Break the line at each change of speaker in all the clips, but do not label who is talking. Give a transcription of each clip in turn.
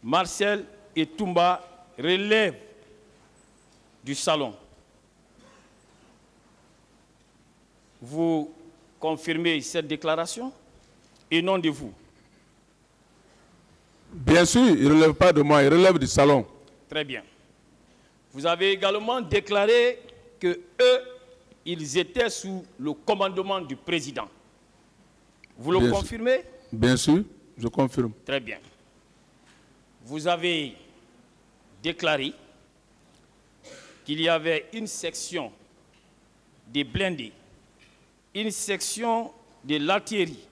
Marcel Etumba relève du salon. Vous confirmez cette déclaration et non de vous?
Bien sûr, il ne relève pas de moi, il relève du salon.
Très bien. Vous avez également déclaré que eux, ils étaient sous le commandement du président. Vous le confirmez?
Bien sûr, je confirme.
Très bien. Vous avez déclaré qu'il y avait une section des blindés, une section de l'artillerie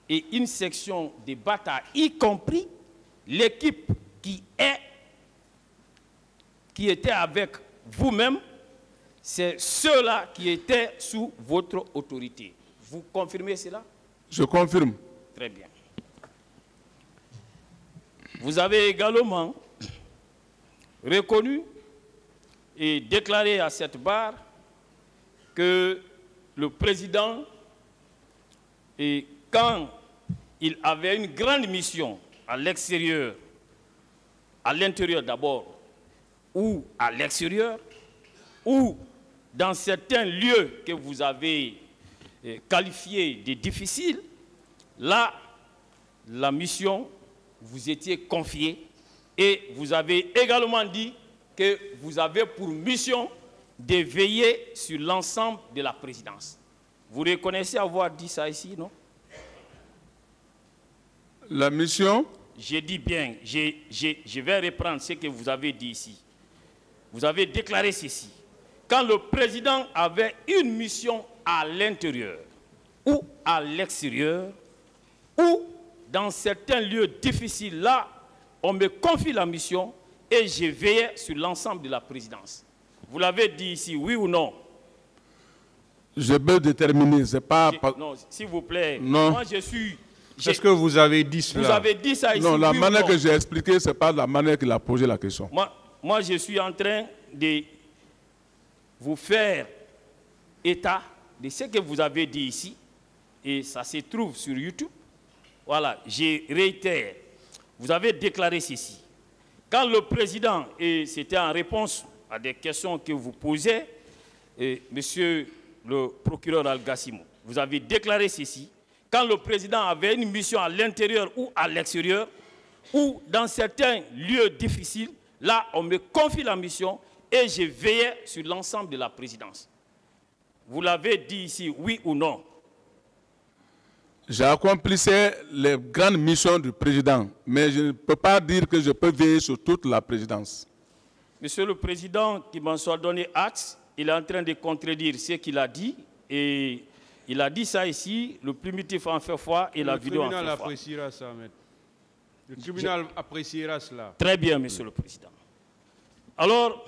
et une section des batailles, y compris l'équipe qui était avec vous-même, c'est ceux-là qui étaient sous votre autorité. Vous confirmez cela?
Je confirme.
Très bien. Vous avez également reconnu et déclaré à cette barre que le président, et quand il avait une grande mission à l'extérieur, à l'intérieur d'abord, ou à l'extérieur, ou dans certains lieux que vous avez qualifiés de difficiles, là, la mission vous étiez confiée et vous avez également dit que vous avez pour mission de veiller sur l'ensemble de la présidence. Vous reconnaissez avoir dit ça ici, non?
La mission?
J'ai dit bien, je vais reprendre ce que vous avez dit ici. Vous avez déclaré ceci. Quand le président avait une mission à l'intérieur ou à l'extérieur, ou dans certains lieux difficiles, là, on me confie la mission et je veillais sur l'ensemble de la présidence. Vous l'avez dit ici, oui ou non?
Je peux déterminer, c'est pas...
Non, s'il vous plaît.
Non.
Moi, je suis...
Est-ce que vous avez dit cela?
Vous avez dit ça ici?
Non, la
oui
manière
ou non?
que j'ai expliqué, ce n'est pas la manière qu'il a posé la question.
Moi, je suis en train de vous faire état de ce que vous avez dit ici, et ça se trouve sur YouTube. Voilà, je réitère. Vous avez déclaré ceci. Quand le président, et c'était en réponse à des questions que vous posez, monsieur le procureur Al-Gassimo, vous avez déclaré ceci. Quand le président avait une mission à l'intérieur ou à l'extérieur, ou dans certains lieux difficiles, là, on me confie la mission et je veillais sur l'ensemble de la présidence. Vous l'avez dit ici, oui ou non?
J'accomplissais les grandes missions du président, mais je ne peux pas dire que je peux veiller sur toute la présidence.
Monsieur le Président, qui m'en soit donné acte, il est en train de contredire ce qu'il a dit, et il a dit ça ici, le primitif en fait foi et la vidéo en fait foi.
Le tribunal appréciera ça, maître. Le tribunal appréciera cela.
Très bien, Monsieur le Président. Alors,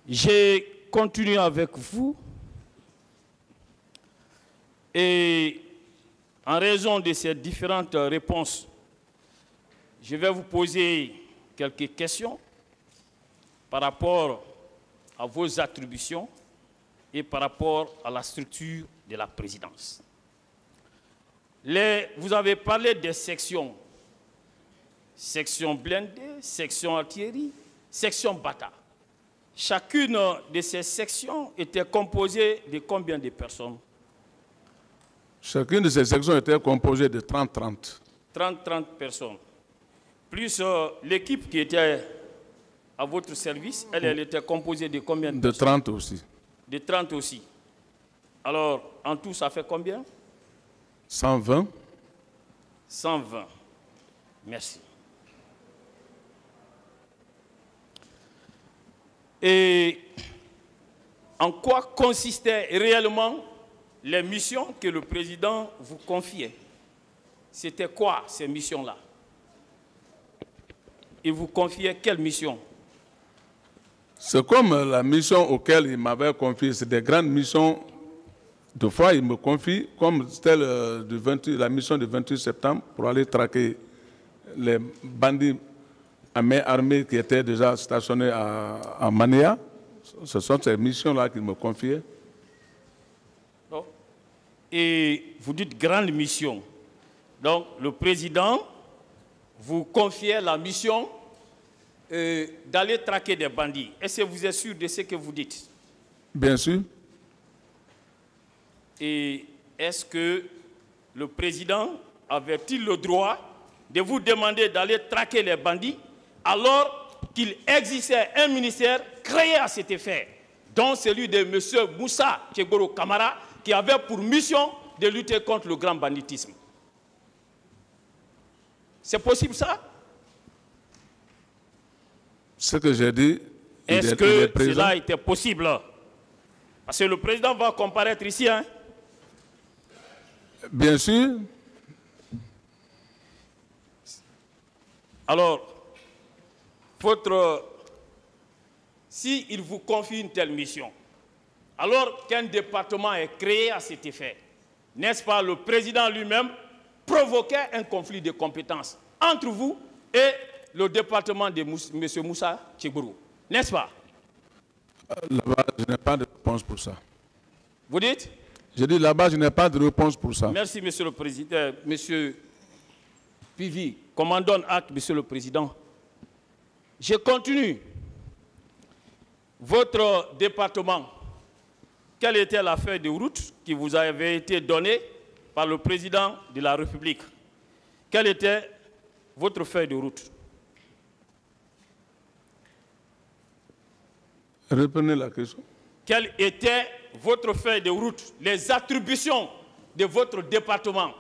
j'ai continué avec vous, et en raison de ces différentes réponses, je vais vous poser quelques questions par rapport à vos attributions et par rapport à la structure de la présidence. Vous avez parlé des sections. Section blindée, section artillerie, section bata. Chacune de ces sections était composée de combien de personnes?
Chacune de ces sections était composée de 30-30.
30 personnes. Plus l'équipe qui était à votre service, elle était composée de combien de personnes?
De 30 aussi.
De 30 aussi. Alors, en tout, ça fait combien?
120.
120. Merci. Et en quoi consistaient réellement les missions que le président vous confiait? C'était quoi ces missions-là? Il vous confiait quelle mission?
C'est comme la mission auquel il m'avait confié, c'est des grandes missions. Deux fois, il me confie, comme c'était la mission du 28 septembre, pour aller traquer les bandits à main armée qui étaient déjà stationnés à Mania. Ce sont ces missions-là qu'il me confiait.
Oh. Et vous dites grande mission. Donc, le président vous confiait la mission d'aller traquer des bandits. Est-ce que vous êtes sûr de ce que vous dites?
Bien sûr.
Et est-ce que le président avait-il le droit de vous demander d'aller traquer les bandits alors qu'il existait un ministère créé à cet effet, dont celui de M. Moussa Tchegoro Kamara, qui avait pour mission de lutter contre le grand banditisme? C'est possible ça?
Ce que j'ai dit,
est-ce que cela était possible? Parce que le président va comparaître ici. Hein?
Bien sûr.
Alors, s'il vous confie une telle mission, alors qu'un département est créé à cet effet, n'est-ce pas, le président lui-même provoquait un conflit de compétences entre vous et le département de M. Moussa Tchegoro, n'est-ce pas?
Là-bas, je n'ai pas de réponse pour ça.
Vous dites?
Je dis là-bas, je n'ai pas de réponse pour ça.
Merci, Monsieur le Président. Monsieur Pivi, commandant acte, Monsieur le Président. Je continue. Votre département, quelle était la feuille de route qui vous avait été donnée par le président de la République? Quelle était votre feuille de route?
Reprenez la question.
Quelle était votre feuille de route, les attributions de votre département?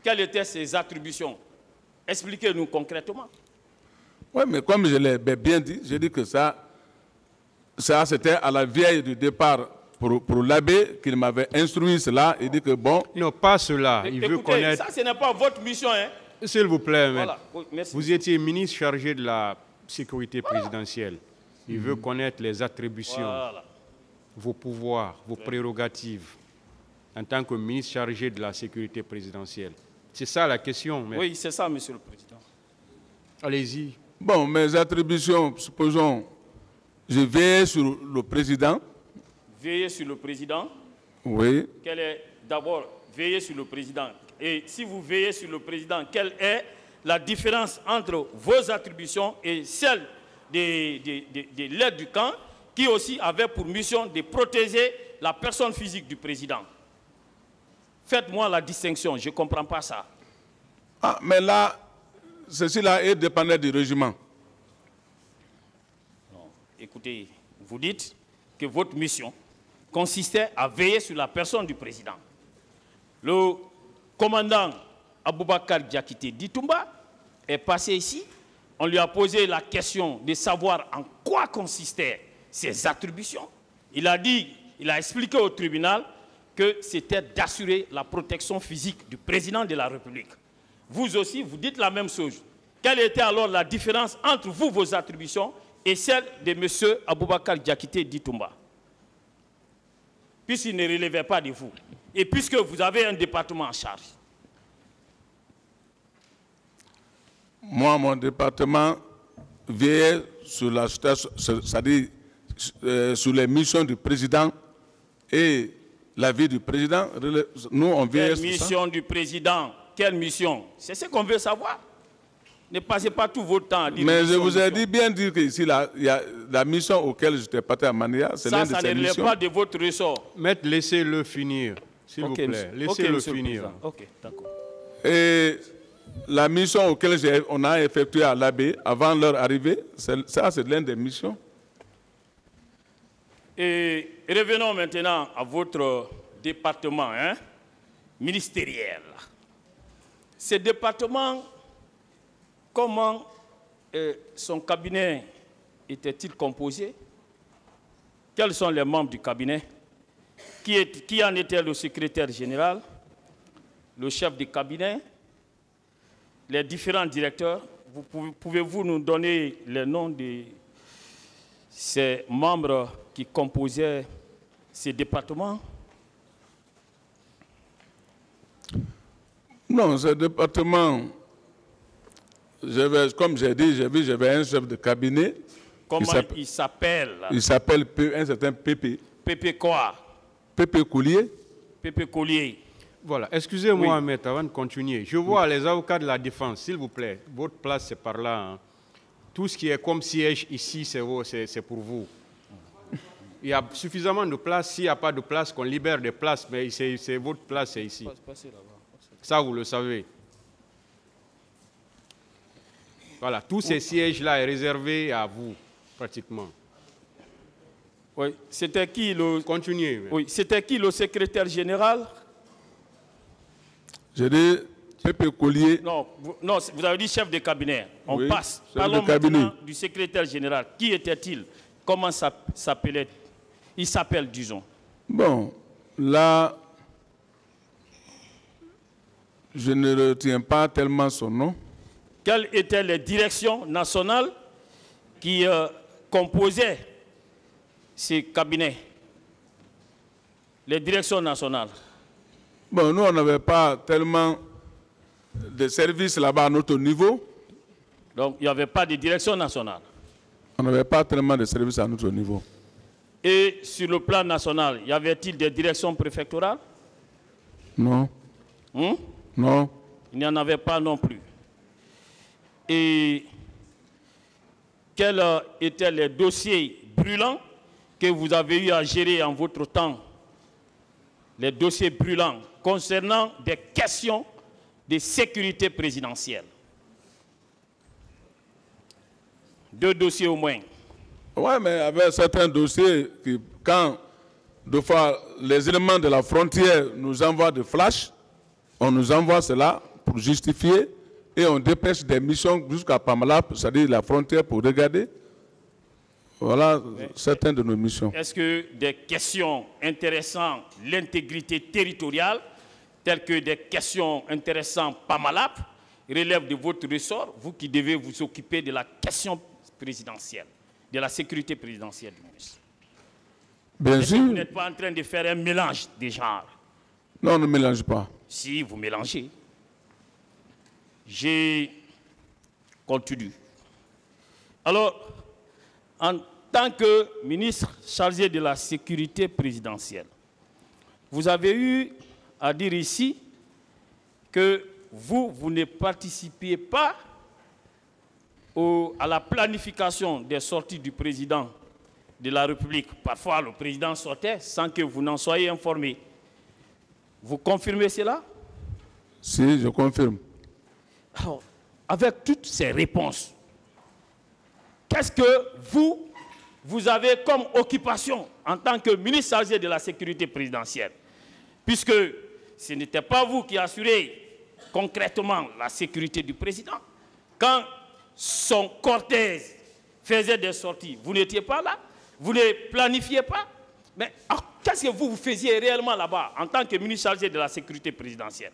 Quelles étaient ces attributions? Expliquez-nous concrètement.
Oui, mais comme je l'ai bien dit, j'ai dit que ça c'était à la veille du départ pour l'abbé qu'il m'avait instruit cela. Il dit que bon...
Non, pas cela. Il veut
écoutez,
connaître...
ça, ce n'est pas votre mission. Hein?
S'il vous plaît,
voilà. Oui,
vous étiez ministre chargé de la sécurité présidentielle. Il veut connaître les attributions, vos pouvoirs, vos prérogatives en tant que ministre chargé de la sécurité présidentielle. C'est ça la question. Mais...
Oui, c'est ça, Monsieur le Président.
Allez-y.
Bon, mes attributions, supposons, je veille sur le président.
Veiller sur le président.
Oui.
Quelle est d'abord veiller sur le président? Et si vous veillez sur le président, quelle est la différence entre vos attributions et celles de l'aide du camp, qui aussi avait pour mission de protéger la personne physique du président? Faites-moi la distinction, je ne comprends pas ça.
Ah, mais là, ceci-là est dépendant du régiment.
Non. Écoutez, vous dites que votre mission consistait à veiller sur la personne du président. Le commandant Aboubakar Diakité Ditumba est passé ici. On lui a posé la question de savoir en quoi consistaient ses attributions. Il a expliqué au tribunal que c'était d'assurer la protection physique du président de la République. Vous aussi, vous dites la même chose. Quelle était alors la différence entre vous, vos attributions, et celle de M. Aboubakar Diakité Ditumba? Puisqu'il ne relevait pas de vous, et puisque vous avez un département en charge.
Moi, mon département veille sur la situation, c'est-à-dire sur les missions du président et la vie du président. Nous, on veille sur ça.
Quelle mission du président? Quelle mission? C'est ce qu'on veut savoir. Ne passez pas tout votre temps à dire.
Mais je vous ai dit bien dire qu'ici, il y a la mission auquel j'étais parti à Mania, c'est l'une de ces missions. Ça ne relève pas
de votre ressort.
Maître, laissez-le finir, s'il vous plaît. Laissez-le finir.
Ok, d'accord.
Et la mission auquel on a effectué à l'AB avant leur arrivée, ça c'est l'une des missions.
Et revenons maintenant à votre département ministériel. Ce département, comment son cabinet était-il composé? Quels sont les membres du cabinet? Qui en était le secrétaire général, le chef de cabinet, les différents directeurs? Pouvez-vous nous donner les noms de ces membres qui composaient ces départements?
Non, ce département, comme j'ai dit, j'avais un chef de cabinet.
Comment il s'appelle?
Il s'appelle un certain Pépé.
Pépé quoi?
Pépé Coulier.
Pépé Coulier.
Voilà, excusez-moi,
Oui.
maître, avant de continuer. Je vois les avocats de la défense, s'il vous plaît. Votre place, c'est par là. Hein. Tout ce qui est comme siège ici, c'est pour vous. Il y a suffisamment de place. S'il n'y a pas de place, qu'on libère des places. Mais c'est votre place, c'est ici. Ça, vous le savez. Voilà, tous ces sièges-là sont réservés à vous, pratiquement.
Oui, c'était qui le...
Continuez.
Oui, c'était qui le secrétaire général?
J'ai dit Pépé Collier.
Non, vous avez dit chef de cabinet. On
Oui,
passe.
chef de
Parlons
cabinet.
maintenant du secrétaire général. Qui était-il? Comment s'appelait? Il s'appelle, disons.
Bon, là, je ne retiens pas tellement son nom.
Quelles étaient les directions nationales qui composaient ces cabinets? Les directions nationales.
Bon, nous, on n'avait pas tellement de services là-bas à notre niveau.
Donc, il n'y avait pas de direction nationale.
On n'avait pas tellement de services à notre niveau.
Et sur le plan national, y avait-il des directions préfectorales?
Non. Non.
Il n'y en avait pas non plus. Et quels étaient les dossiers brûlants que vous avez eu à gérer en votre temps? Les dossiers brûlants concernant des questions de sécurité présidentielle. 2 dossiers au moins.
Oui, mais il y avait certains dossiers qui, quand, deux fois, les éléments de la frontière nous envoient des flashs, on nous envoie cela pour justifier et on dépêche des missions jusqu'à Pamalap, c'est-à-dire la frontière, pour regarder. Voilà certaines de nos missions.
Est-ce que des questions intéressant l'intégrité territoriale, telles que des questions intéressant Pamalap, relèvent de votre ressort, vous qui devez vous occuper de la question présidentielle, de la sécurité présidentielle du ministre?
Bien
Est-ce que
sûr.
vous n'êtes pas en train de faire un mélange des genres?
Non, on ne mélange pas.
Si vous mélangez. J'ai continue. Alors, en tant que ministre chargé de la sécurité présidentielle, vous avez eu à dire ici que vous ne participiez pas à la planification des sorties du président de la République. Parfois, le président sortait sans que vous n'en soyez informé. Vous confirmez cela?
Si, je confirme.
Alors, avec toutes ces réponses, qu'est-ce que vous avez comme occupation en tant que ministre chargé de la sécurité présidentielle? Puisque ce n'était pas vous qui assurez concrètement la sécurité du président. Quand son cortège faisait des sorties, vous n'étiez pas là, vous ne planifiez pas. Mais qu'est-ce que vous faisiez réellement là-bas en tant que ministre chargé de la sécurité présidentielle?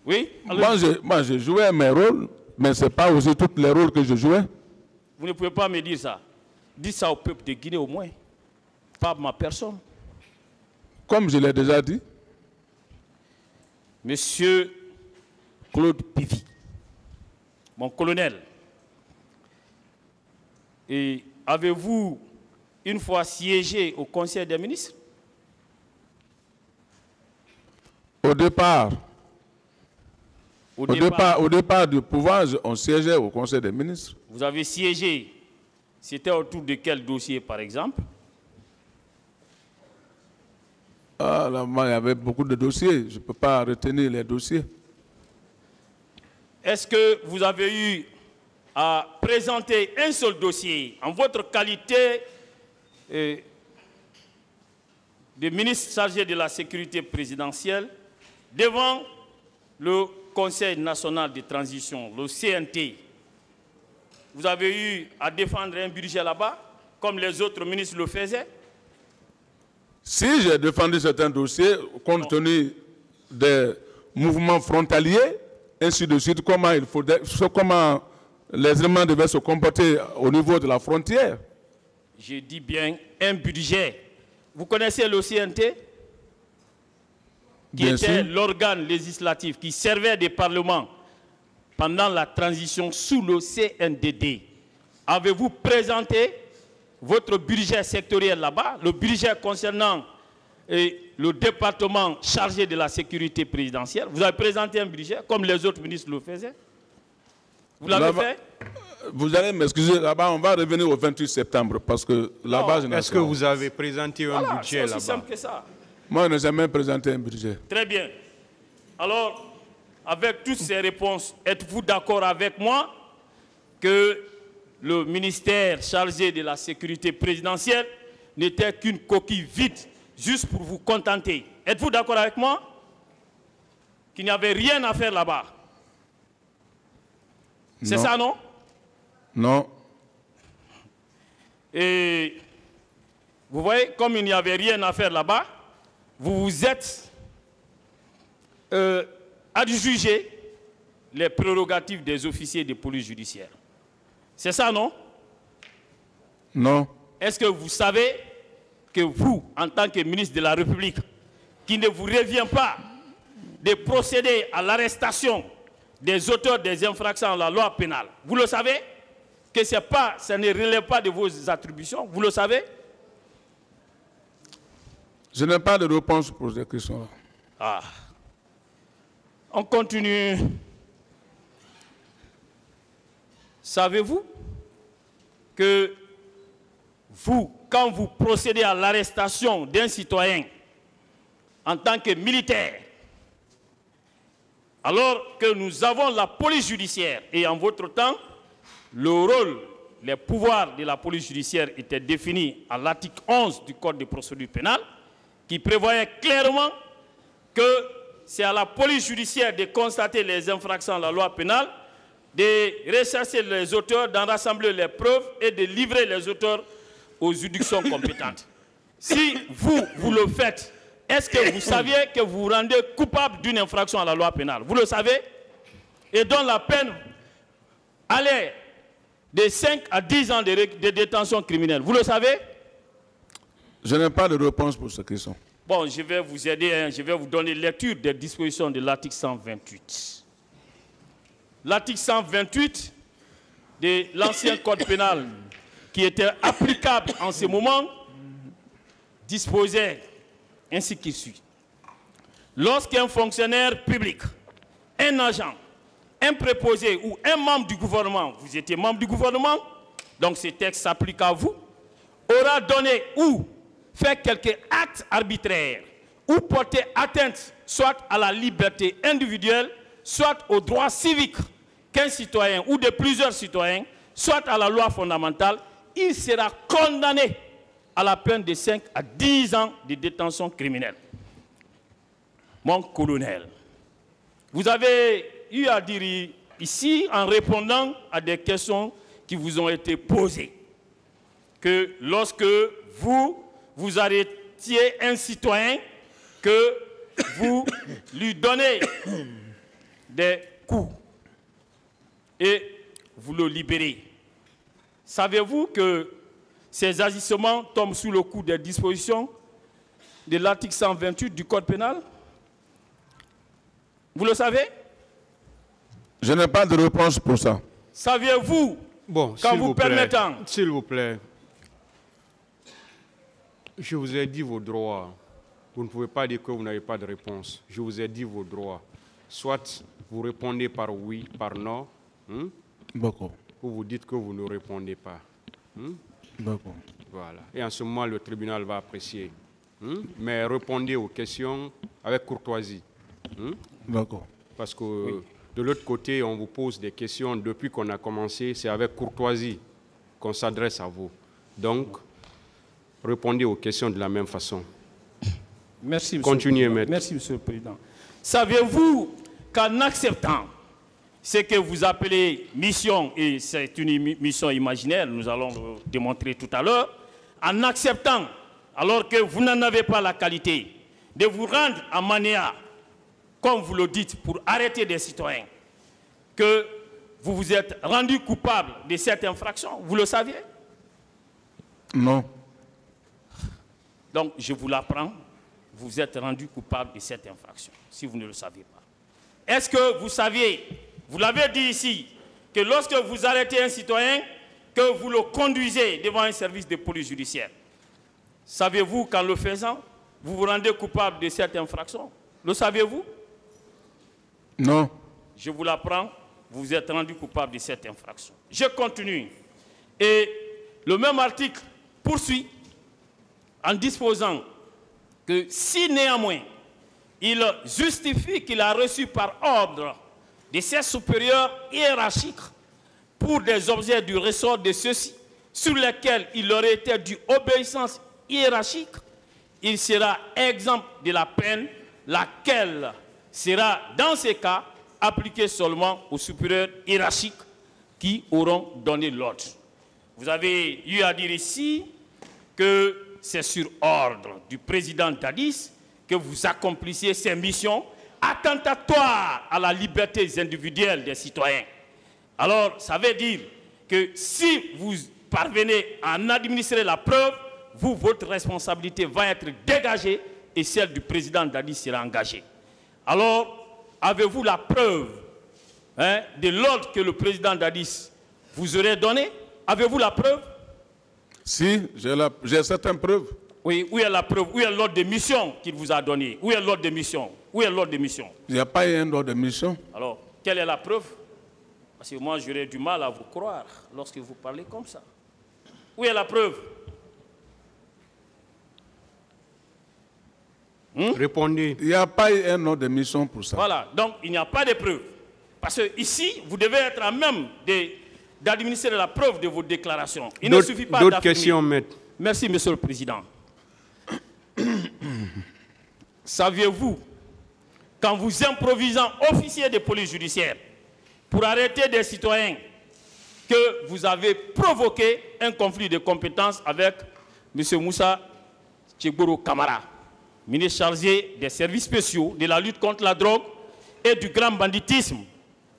Oui? Alors,
Moi, je jouais mes rôles, mais ce n'est pas aussi tous les rôles que je jouais.
vous ne pouvez pas me dire ça. Dites ça au peuple de Guinée au moins, pas ma personne.
Comme je l'ai déjà dit.
Monsieur Claude Pivy, mon colonel, et avez-vous une fois siégé au Conseil des ministres?
Au départ du pouvoir, on siégeait au Conseil des ministres.
Vous avez siégé, c'était autour de quel dossier par exemple?
Ah, là, il y avait beaucoup de dossiers, je ne peux pas retenir les dossiers.
Est-ce que vous avez eu à présenter un seul dossier en votre qualité de ministre chargé de la sécurité présidentielle devant le Conseil national de transition, le CNT? Vous avez eu à défendre un budget là-bas, comme les autres ministres le faisaient?
Si j'ai défendu certains dossiers, compte tenu des mouvements frontaliers, ainsi de suite, comment les éléments devaient se comporter au niveau de la frontière.
Je dis bien un budget. Vous connaissez le CNT? Qui était l'organe législatif qui servait des parlements pendant la transition sous le CNDD. Avez-vous présenté votre budget sectoriel là-bas, le budget concernant le département chargé de la sécurité présidentielle. Vous avez présenté un budget comme les autres ministres le faisaient. Vous l'avez fait?
Vous allez m'excuser, là-bas, on va revenir au 28 septembre parce que là-bas, je n'ai pas.
Est-ce que vous avez présenté un budget là-bas?
C'est aussi simple que ça.
Moi, je n'ai jamais présenté un budget.
Très bien. Alors, avec toutes ces réponses, êtes-vous d'accord avec moi que le ministère chargé de la sécurité présidentielle n'était qu'une coquille vide, juste pour vous contenter? Êtes-vous d'accord avec moi qu'il n'y avait rien à faire là-bas? C'est ça, non?
Non.
Et vous voyez, comme il n'y avait rien à faire là-bas, vous vous êtes adjugé les prérogatives des officiers de police judiciaire. C'est ça, non?
Non.
Est-ce que vous savez que vous, en tant que ministre de la République, qu'il ne vous revient pas de procéder à l'arrestation des auteurs des infractions à la loi pénale? Vous le savez? Que ça ne relève pas de vos attributions? Vous le savez?
Je n'ai pas de réponse pour ces questions-là.
Ah. On continue. Savez-vous que vous, quand vous procédez à l'arrestation d'un citoyen en tant que militaire, alors que nous avons la police judiciaire et en votre temps, le rôle, les pouvoirs de la police judiciaire étaient définis à l'article 11 du Code de procédure pénale, qui prévoyait clairement que c'est à la police judiciaire de constater les infractions à la loi pénale, de rechercher les auteurs, d'en rassembler les preuves et de livrer les auteurs aux juridictions compétentes. Si vous le faites, est-ce que vous saviez que vous vous rendez coupable d'une infraction à la loi pénale? Vous le savez? Et dont la peine allait de 5 à 10 ans de détention criminelle. Vous le savez?
Je n'ai pas de réponse pour cette question.
Bon, je vais vous aider, hein. Je vais vous donner lecture des dispositions de l'article 128. L'article 128 de l'ancien code pénal, qui était applicable en ce moment, disposait ainsi qu'il suit. Lorsqu'un fonctionnaire public, un agent, un préposé ou un membre du gouvernement, vous étiez membre du gouvernement, donc ce texte s'applique à vous, aura donné ou fait quelque acte arbitraire ou porté atteinte soit à la liberté individuelle, soit aux droits civiques qu'un citoyen ou de plusieurs citoyens, soit à la loi fondamentale, il sera condamné à la peine de 5 à 10 ans de détention criminelle. Mon colonel, vous avez eu à dire ici, en répondant à des questions qui vous ont été posées, que lorsque vous arrêtiez un citoyen, que vous lui donnez des coups et vous le libérez. Savez-vous que ces agissements tombent sous le coup des dispositions de l'article 128 du Code pénal? Vous le savez?
Je n'ai pas de réponse pour ça.
Saviez-vous, quand vous permettant...
S'il vous plaît, je vous ai dit vos droits. Vous ne pouvez pas dire que vous n'avez pas de réponse. Je vous ai dit vos droits. Soit vous répondez par oui, par non,
D'accord.
ou vous dites que vous ne répondez pas.
D'accord.
Voilà. Et en ce moment, le tribunal va apprécier. Mais répondez aux questions avec courtoisie.
D'accord.
Parce que de l'autre côté, on vous pose des questions depuis qu'on a commencé. C'est avec courtoisie qu'on s'adresse à vous. Donc, répondez aux questions de la même façon.
Merci,
Continuez, maître.
Merci, Monsieur le Président. Saviez-vous qu'en acceptant ce que vous appelez mission, et c'est une mission imaginaire, nous allons le démontrer tout à l'heure, en acceptant, alors que vous n'en avez pas la qualité, de vous rendre à Manéa, comme vous le dites, pour arrêter des citoyens, que vous vous êtes rendu coupable de cette infraction, vous le saviez?
Non.
Donc, je vous l'apprends, vous vous êtes rendu coupable de cette infraction, si vous ne le saviez pas. Est-ce que vous saviez, vous l'avez dit ici, que lorsque vous arrêtez un citoyen, que vous le conduisez devant un service de police judiciaire. Savez-vous qu'en le faisant, vous vous rendez coupable de cette infraction? Le savez-vous?
Non.
Je vous l'apprends, vous vous êtes rendu coupable de cette infraction. Je continue. Et le même article poursuit en disposant que si néanmoins il justifie qu'il a reçu par ordre de ses supérieurs hiérarchiques pour des objets du ressort de ceux-ci sur lesquels il aurait été dû obéissance hiérarchique, il sera exempt de la peine, laquelle sera dans ces cas appliquée seulement aux supérieurs hiérarchiques qui auront donné l'ordre. Vous avez eu à dire ici que c'est sur ordre du président Dadis que vous accomplissiez ces missions attentatoires à la liberté individuelle des citoyens. Alors, ça veut dire que si vous parvenez à en administrer la preuve, vous, votre responsabilité va être dégagée et celle du président Dadis sera engagée. Alors, avez-vous la preuve de l'ordre que le président Dadis vous aurait donné? Avez-vous la preuve?
Si, j'ai certaines preuves.
Oui, où est la preuve? Où est l'ordre de mission qu'il vous a donné? Où est l'ordre de mission? Où est l'ordre de mission?
Il n'y a pas eu un ordre de mission.
Alors, quelle est la preuve? Parce que moi, j'aurais du mal à vous croire lorsque vous parlez comme ça. Où est la preuve?
Répondez.
Il n'y a pas eu un ordre de mission pour ça.
Voilà, donc il n'y a pas de preuve. Parce que ici, vous devez être à même d'administrer la preuve de vos déclarations. Il ne suffit pas
d'autres questions, maître.
Merci, Monsieur le Président. Saviez-vous qu'en vous improvisant officier de police judiciaire pour arrêter des citoyens, que vous avez provoqué un conflit de compétences avec M. Moussa Tchegboro Kamara, ministre chargé des services spéciaux, de la lutte contre la drogue et du grand banditisme,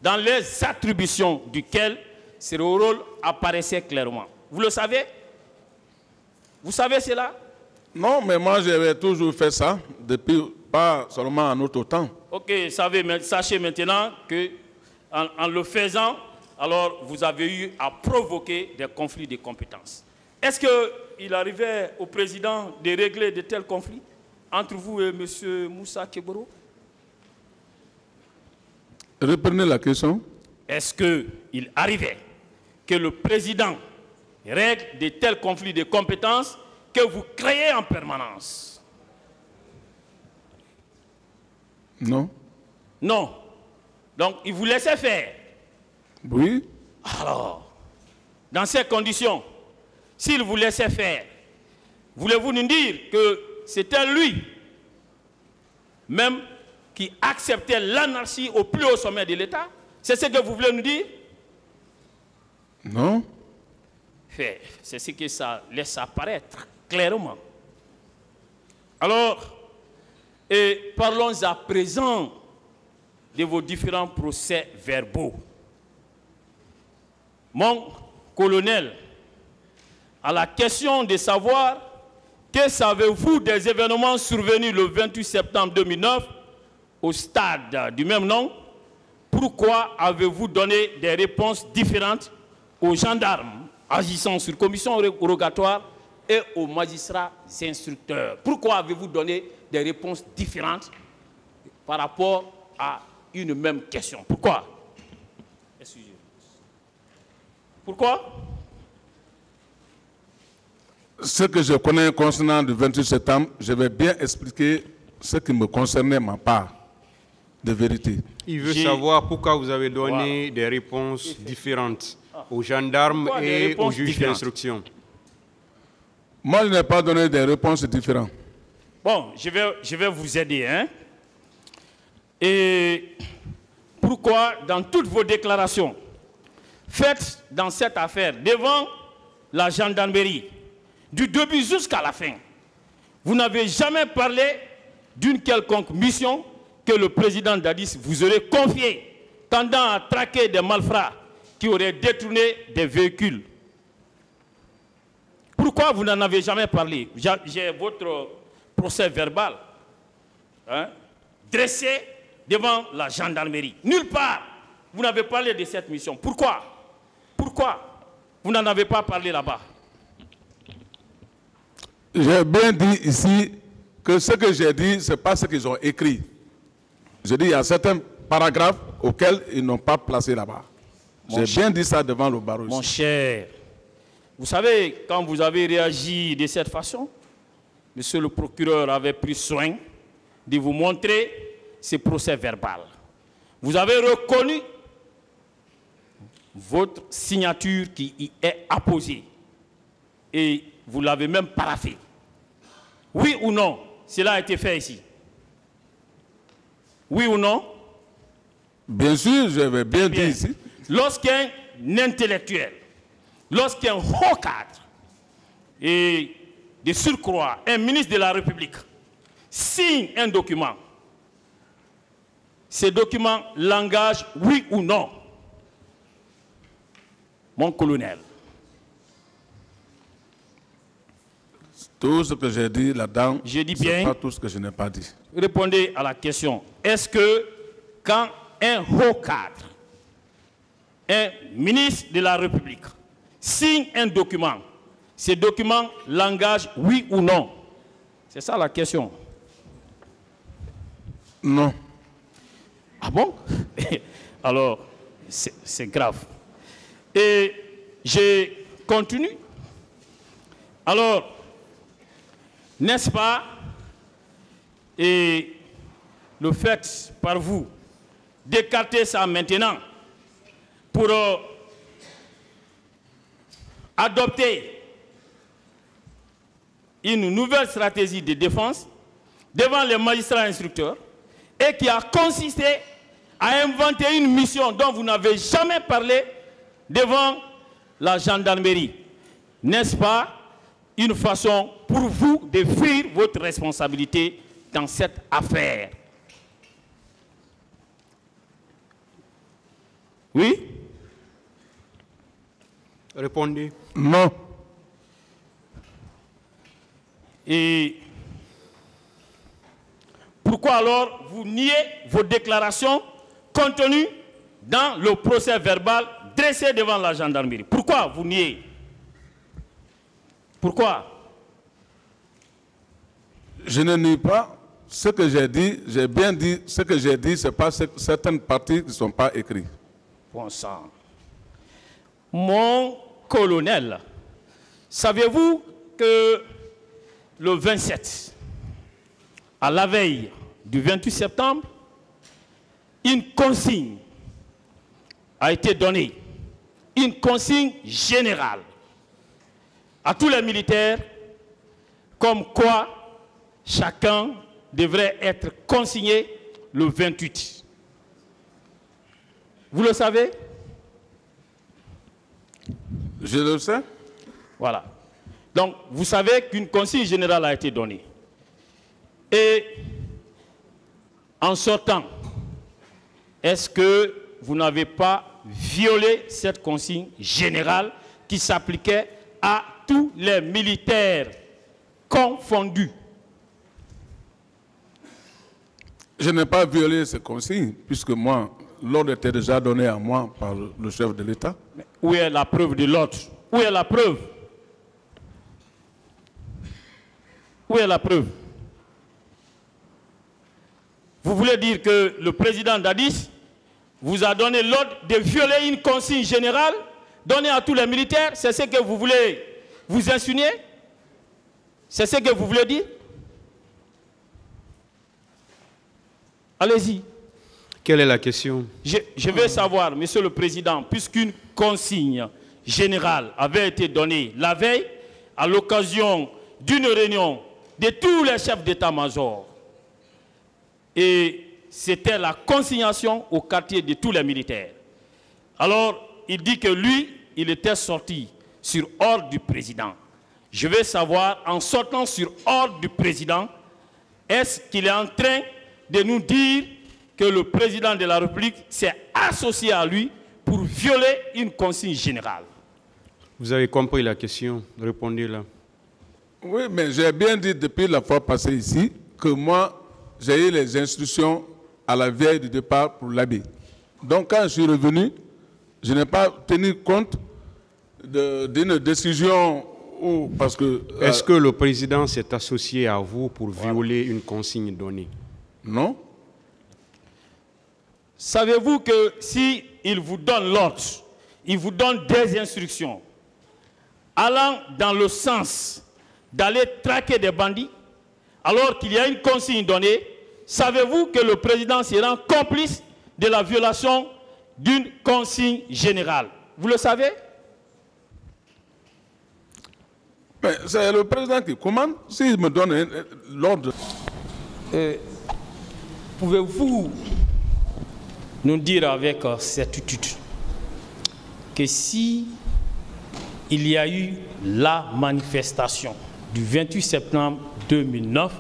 dans les attributions duquel ce rôle apparaissait clairement. Vous le savez? Vous savez cela?
Non, mais moi j'avais toujours fait ça, depuis pas seulement en notre temps.
Ok, sachez maintenant que en le faisant, alors vous avez eu à provoquer des conflits de compétences. Est-ce qu'il arrivait au président de régler de tels conflits entre vous et M. Moussa Tchegboro?
Reprenez la question.
Est-ce qu'il arrivait que le président règle de tels conflits de compétences que vous créez en permanence?
Non.
Non. Donc, il vous laissait faire.
Oui.
Alors, dans ces conditions, s'il vous laissait faire, voulez-vous nous dire que c'était lui même qui acceptait l'anarchie au plus haut sommet de l'État? C'est ce que vous voulez nous dire?
Non.
C'est ce que ça laisse apparaître clairement. Alors, parlons à présent de vos différents procès verbaux. Mon colonel, à la question de savoir que savez-vous des événements survenus le 28 septembre 2009 au stade du même nom, pourquoi avez-vous donné des réponses différentes aux gendarmes agissant sur commission rogatoire et aux magistrats instructeurs? Pourquoi avez-vous donné des réponses différentes par rapport à une même question? Pourquoi? Excusez-moi. Pourquoi?
Ce que je connais concernant le 28 septembre, je vais bien expliquer ce qui me concernait, ma part de vérité.
Il veut savoir pourquoi vous avez donné des réponses différentes aux gendarmes et aux juges d'instruction.
Moi, je n'ai pas donné des réponses différentes.
Bon, je vais vous aider. Hein? Et pourquoi, dans toutes vos déclarations faites dans cette affaire devant la gendarmerie, du début jusqu'à la fin, vous n'avez jamais parlé d'une quelconque mission que le président Dadis vous aurait confiée, tendant à traquer des malfrats qui auraient détourné des véhicules? Pourquoi vous n'en avez jamais parlé? J'ai votre procès verbal dressé devant la gendarmerie. Nulle part, vous n'avez parlé de cette mission. Pourquoi? Pourquoi? Vous n'en avez pas parlé là-bas.
J'ai bien dit ici que ce que j'ai dit, ce n'est pas ce qu'ils ont écrit. Je dis qu'il y a certains paragraphes auxquels ils n'ont pas placé là-bas. J'ai bien dit ça devant le barreau.
Mon cher, vous savez, quand vous avez réagi de cette façon, monsieur le procureur avait pris soin de vous montrer ce procès verbal. Vous avez reconnu votre signature qui y est apposée et vous l'avez même paraphé. Oui ou non, cela a été fait ici? Oui ou non?
Bien sûr, je vais bien dire ici.
Lorsqu'un intellectuel, lorsqu'un haut cadre et de surcroît un ministre de la République signe un document, ce document l'engage oui ou non? Mon colonel.
Tout ce que j'ai dit là-dedans,
Je dis bien,
c'est pas tout ce que je n'ai pas dit.
Répondez à la question. Est-ce que quand un haut cadre, un ministre de la République, signe un document, ce document l'engage oui ou non? C'est ça la question.
Non.
Ah bon? Alors, c'est grave. Et je continue. Alors, n'est-ce pas, et le fait par vous d'écarter ça maintenant pour adopter une nouvelle stratégie de défense devant les magistrats instructeurs et qui a consisté à inventer une mission dont vous n'avez jamais parlé devant la gendarmerie. N'est-ce pas une façon pour vous de fuir votre responsabilité dans cette affaire? Oui?
Répondez.
Non.
Et pourquoi alors vous niez vos déclarations contenues dans le procès verbal dressé devant la gendarmerie? Pourquoi vous niez? Pourquoi?
Je ne nie pas ce que j'ai dit. J'ai bien dit ce que j'ai dit. Ce n'est pas certaines parties qui ne sont pas écrites.
Bon sang. Mon colonel, savez-vous que le 27, à la veille du 28 septembre, une consigne a été donnée, une consigne générale à tous les militaires, comme quoi chacun devrait être consigné le 28. Vous le savez?
Je le sais.
Voilà. Donc, vous savez qu'une consigne générale a été donnée. Et en sortant, est-ce que vous n'avez pas violé cette consigne générale qui s'appliquait à tous les militaires confondus?
Je n'ai pas violé ces consignes, puisque moi, l'ordre était déjà donné à moi par le chef de l'État.
Où est la preuve de l'ordre? Où est la preuve? Où est la preuve? Vous voulez dire que le président Dadis vous a donné l'ordre de violer une consigne générale donnée à tous les militaires? C'est ce que vous voulez vous insinuer? C'est ce que vous voulez dire? Allez-y.
Quelle est la question?
Je veux savoir, Monsieur le Président, puisqu'une consigne générale avait été donnée la veille à l'occasion d'une réunion de tous les chefs d'état-major, et c'était la consignation au quartier de tous les militaires. Alors, il dit que lui, il était sorti sur ordre du président. Je veux savoir, en sortant sur ordre du président, est-ce qu'il est en train de nous dire que le président de la République s'est associé à lui pour violer une consigne générale?
Vous avez compris la question, répondez-la.
Oui, mais j'ai bien dit depuis la fois passée ici que moi, j'ai eu les instructions à la veille du départ pour l'habit. Donc quand je suis revenu, je n'ai pas tenu compte d'une décision où, parce que...
Est-ce que le président s'est associé à vous pour violer une consigne donnée?
Non.
Savez-vous que si il vous donne l'ordre, il vous donne des instructions allant dans le sens d'aller traquer des bandits, alors qu'il y a une consigne donnée, savez-vous que le président se rend complice de la violation d'une consigne générale? Vous le savez?
C'est le président qui commande. S'il me donne l'ordre...
Pouvez-vous nous dire avec certitude que si il y a eu la manifestation du 28 septembre 2009,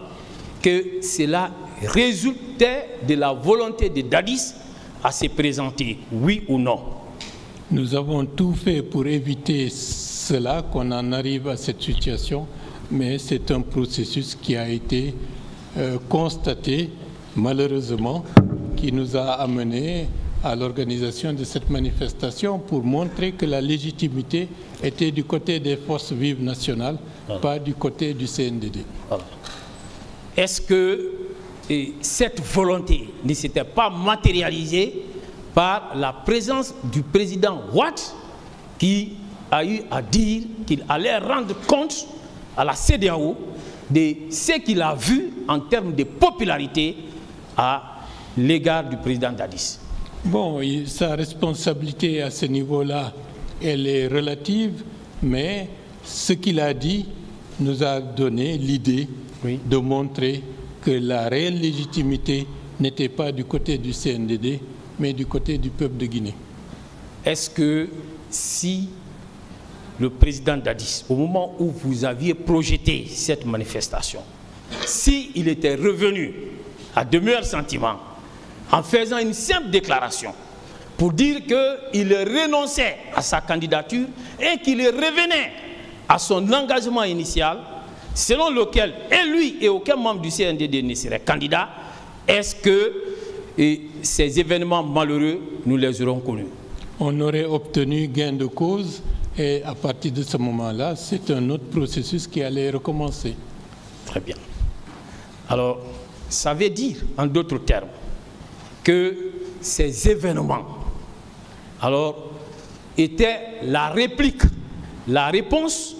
que cela résultait de la volonté de Dadis à se présenter, oui ou non?
Nous avons tout fait pour éviter cela, qu'on en arrive à cette situation, mais c'est un processus qui a été constaté, malheureusement, qui nous a amené à l'organisation de cette manifestation pour montrer que la légitimité était du côté des forces vives nationales, pas du côté du CNDD.
Est-ce que cette volonté ne s'était pas matérialisée par la présence du président Watt, qui a eu à dire qu'il allait rendre compte à la CEDEAO de ce qu'il a vu en termes de popularité à l'égard du président Dadis?
Bon, sa responsabilité à ce niveau-là, elle est relative, mais ce qu'il a dit nous a donné l'idée de montrer que la réelle légitimité n'était pas du côté du CNDD, mais du côté du peuple de Guinée.
Est-ce que si le président Dadis, au moment où vous aviez projeté cette manifestation, s'il était revenu à de meilleurs sentiments, en faisant une simple déclaration pour dire qu'il renonçait à sa candidature et qu'il revenait à son engagement initial, selon lequel et lui et aucun membre du CNDD ne serait candidat, est-ce que ces événements malheureux, nous les aurons connus?
On aurait obtenu gain de cause et à partir de ce moment-là, c'est un autre processus qui allait recommencer.
Très bien. Alors, ça veut dire, en d'autres termes, que ces événements, alors, étaient la réplique, la réponse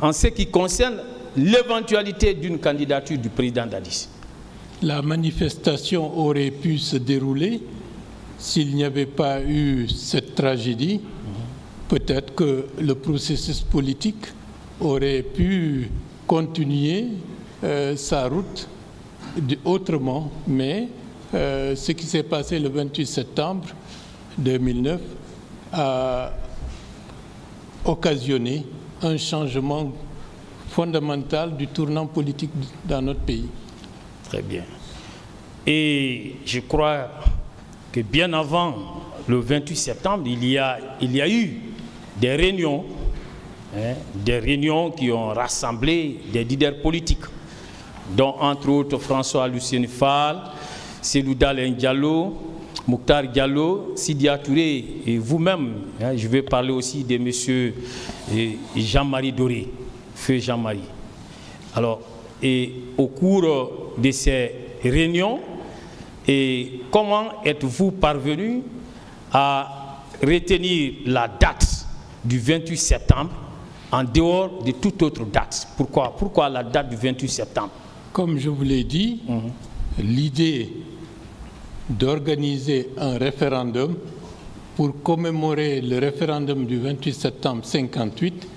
en ce qui concerne l'éventualité d'une candidature du président Dadis.
La manifestation aurait pu se dérouler s'il n'y avait pas eu cette tragédie. Peut-être que le processus politique aurait pu continuer sa route autrement, mais ce qui s'est passé le 28 septembre 2009 a occasionné un changement fondamental du tournant politique dans notre pays.
Très bien. Et je crois que bien avant le 28 septembre, il y a eu des réunions qui ont rassemblé des leaders politiques, dont entre autres François Lucien Fall, Seydou Dalein Diallo, Mokhtar Diallo, Sidia Touré et vous-même. Je vais parler aussi de M. Jean-Marie Doré, feu Jean-Marie. Alors, et au cours de ces réunions, comment êtes-vous parvenu à retenir la date du 28 septembre en dehors de toute autre date? Pourquoi la date du 28 septembre?
Comme je vous l'ai dit, l'idée d'organiser un référendum pour commémorer le référendum du 28 septembre 1958,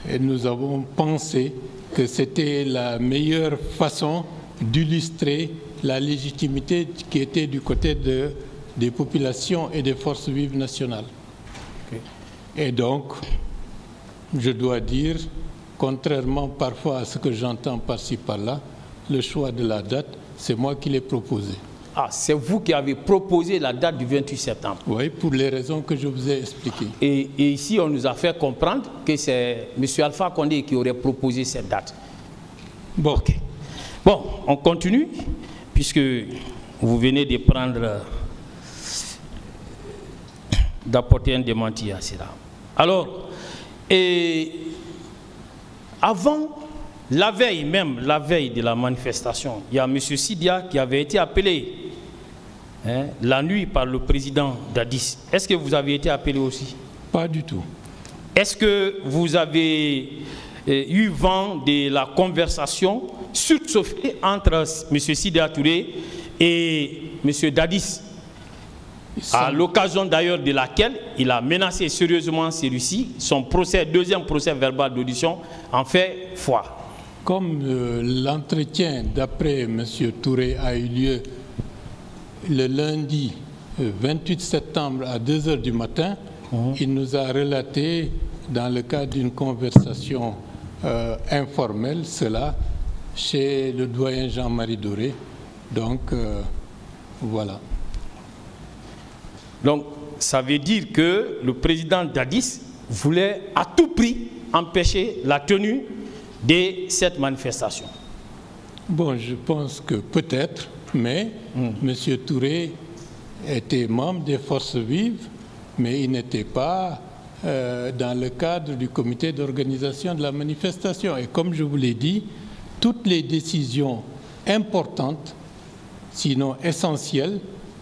et nous avons pensé que c'était la meilleure façon d'illustrer la légitimité qui était du côté des populations et des forces vives nationales. Okay. Et donc, je dois dire, contrairement parfois à ce que j'entends par-ci par-là, le choix de la date, c'est moi qui l'ai proposé.
Ah, c'est vous qui avez proposé la date du 28 septembre?
Oui, pour les raisons que je vous ai expliquées.
Et ici, on nous a fait comprendre que c'est M. Alpha Condé qui aurait proposé cette date.
Bon.
Okay. Bon, on continue, puisque vous venez de prendre d'apporter un démenti à cela. Alors, et avant, la veille de la manifestation, il y a M. Sidia qui avait été appelé la nuit par le président Dadis. Est-ce que vous avez été appelé aussi?
Pas du tout. Est-ce
que vous avez eu vent de la conversation surchauffée entre M. Sidia Touré et M. Dadis, à l'occasion d'ailleurs de laquelle il a menacé sérieusement celui-ci, son procès, deuxième procès verbal d'audition en fait foi?
Comme l'entretien d'après M. Touré a eu lieu le lundi 28 septembre à 2 h du matin, il nous a relaté dans le cadre d'une conversation informelle cela chez le doyen Jean-Marie Doré. Donc voilà.
Donc ça veut dire que le président Dadis voulait à tout prix empêcher la tenue de cette manifestation.
Bon, je pense que peut-être, mais M. Touré était membre des Forces Vives, mais il n'était pas dans le cadre du comité d'organisation de la manifestation. Et comme je vous l'ai dit, toutes les décisions importantes, sinon essentielles,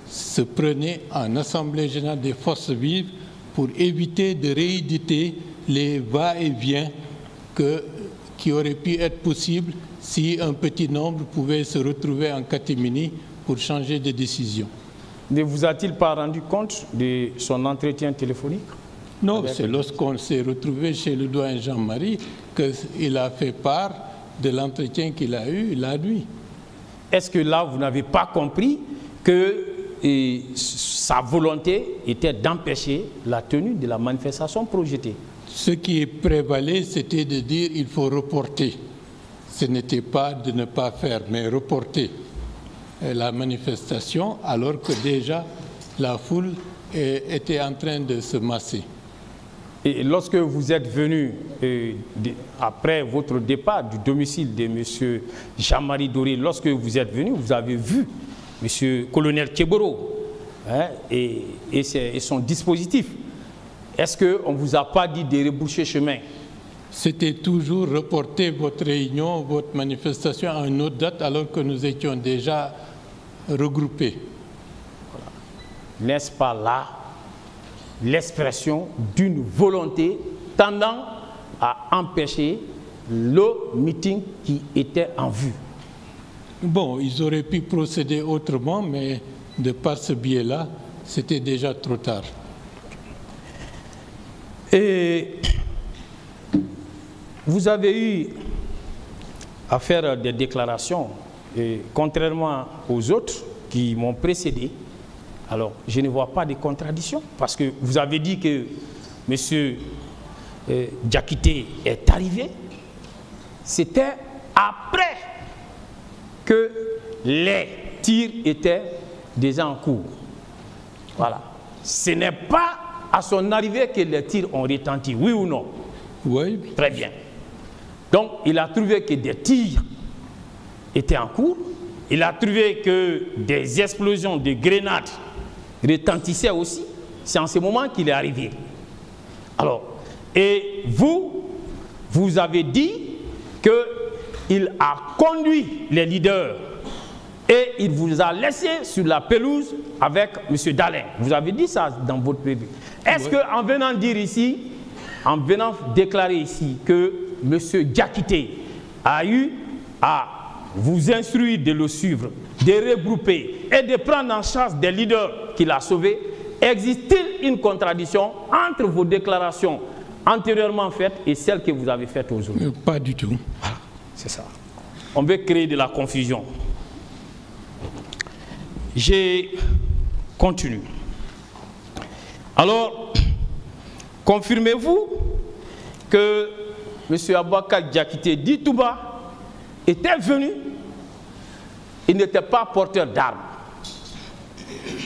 se prenaient en Assemblée générale des Forces Vives pour éviter de rééditer les va-et-vient qui auraient pu être possibles si un petit nombre pouvait se retrouver en catimini pour changer de décision.
Ne vous a-t-il pas rendu compte de son entretien téléphonique?
Non, c'est lorsqu'on s'est retrouvé chez le doyen Jean-Marie qu'il a fait part de l'entretien qu'il a eu la nuit.
Est-ce que là, vous n'avez pas compris que sa volonté était d'empêcher la tenue de la manifestation projetée?
Ce qui prévalait, c'était de dire qu'il faut reporter. Ce n'était pas de ne pas faire, mais reporter la manifestation, alors que déjà la foule était en train de se masser.
Et lorsque vous êtes venu, après votre départ du domicile de M. Jean-Marie Doré, lorsque vous êtes venu, vous avez vu M. Colonel Tcheboro et son dispositif. Est-ce qu'on ne vous a pas dit de reboucher chemin?
C'était toujours reporter votre réunion, votre manifestation à une autre date, alors que nous étions déjà regroupés.
Voilà. N'est-ce pas là l'expression d'une volonté tendant à empêcher le meeting qui était en vue?
Bon, ils auraient pu procéder autrement, mais de par ce biais-là, c'était déjà trop tard.
Et vous avez eu à faire des déclarations, et contrairement aux autres qui m'ont précédé. Alors, je ne vois pas de contradiction, parce que vous avez dit que M. Diakité est arrivé. C'était après que les tirs étaient déjà en cours. Voilà. Ce n'est pas à son arrivée que les tirs ont retenti, oui ou non?
Oui.
Très bien. Donc, il a trouvé que des tirs étaient en cours. Il a trouvé que des explosions de grenades retentissaient aussi. C'est en ce moment qu'il est arrivé. Alors, et vous avez dit qu'il a conduit les leaders et il vous a laissé sur la pelouse avec M. Dalin. Vous avez dit ça dans votre prévu. Est-ce qu'en venant dire ici, en venant déclarer ici que M. Diakité a eu à vous instruire de le suivre, de regrouper et de prendre en charge des leaders qu'il a sauvés, existe-t-il une contradiction entre vos déclarations antérieurement faites et celles que vous avez faites aujourd'hui?
Pas du tout.
Voilà, c'est ça. On veut créer de la confusion. Je continue. Alors, confirmez-vous que M. Aboubacar Diakité dit tout bas était venu, il n'était pas porteur d'armes?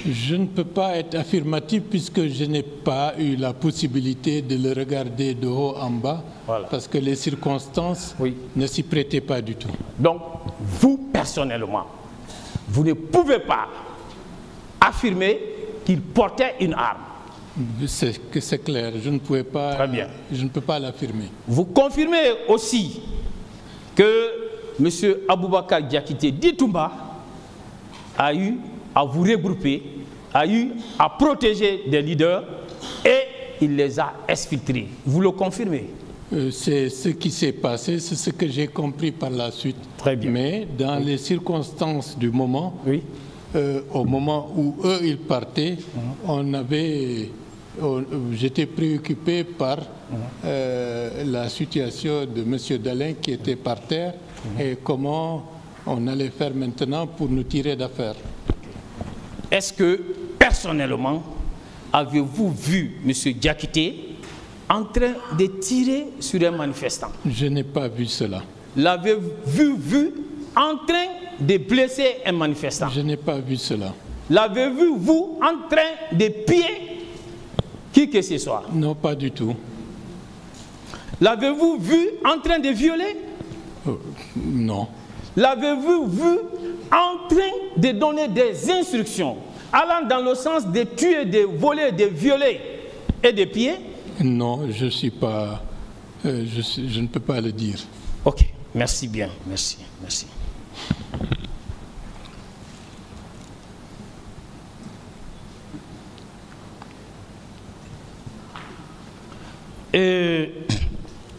Je ne peux pas être affirmatif puisque je n'ai pas eu la possibilité de le regarder de haut en bas, voilà, parce que les circonstances ne s'y prêtaient pas du tout.
Donc, vous, personnellement, vous ne pouvez pas affirmer qu'il portait une arme?
C'est clair, je ne pouvais pas,
Très bien.
Je ne peux pas l'affirmer.
Vous confirmez aussi que M. Aboubakar Diakité Ditumba a eu à vous regrouper, a eu à protéger des leaders et il les a exfiltrés. Vous le confirmez?
C'est ce qui s'est passé, c'est ce que j'ai compris par la suite.
Très bien.
Mais dans les circonstances du moment,
Oui.
au moment où eux, ils partaient, j'étais préoccupé par la situation de M. Dalin qui était par terre et comment on allait faire maintenant pour nous tirer d'affaire.
Est-ce que, personnellement, avez-vous vu M. Diakité en train de tirer sur un manifestant?
Je n'ai pas vu cela.
L'avez-vous vu en train de blesser un manifestant?
Je n'ai pas vu cela.
L'avez-vous, vous, en train de piller qui que ce soit?
Non, pas du tout.
L'avez-vous vu en train de violer?
Non.
L'avez-vous vu en train de donner des instructions allant dans le sens de tuer, de voler, de violer et de piller?
Non, je suis pas. Je ne peux pas le dire.
Ok, merci bien, merci, merci.